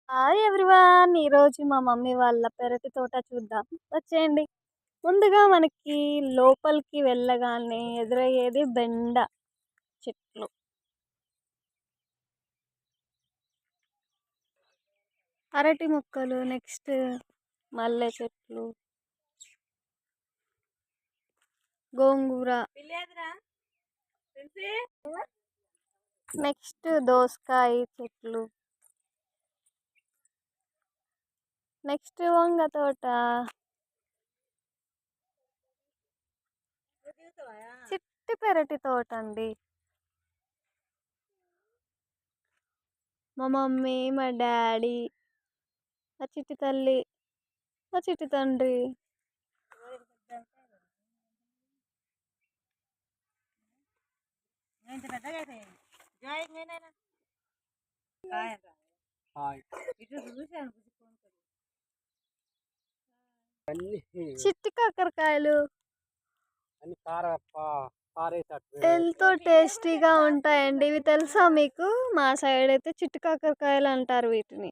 Hi everyone! ఈరోజు మా mummy వాళ్ళ పెరటి తోట చూద్దాం. వచ్చేయండి. ముందుగా మనకి లోపలికి వెళ్ళగానే ఎదురయ్యేది బెండ చెట్లు. అరటి మొక్కలు, నెక్స్ట్ మల్లె చెట్లు, గోంగూర, నెక్స్ట్ దోసకాయ చెట్లు, నెక్స్ట్ వంగ తోట, చిట్టి పెరటి తోట అండి. మా మమ్మీ, మా డాడీ, మా చిట్టి తల్లి, మా చిట్టి తండ్రి, చిట్టి కాకరకాయలు ఎంతో టేస్టీగా ఉంటాయండి. ఇవి తెలుసా మీకు? మా సైడ్ అయితే చిట్టి కాకరకాయలు అంటారు వీటిని.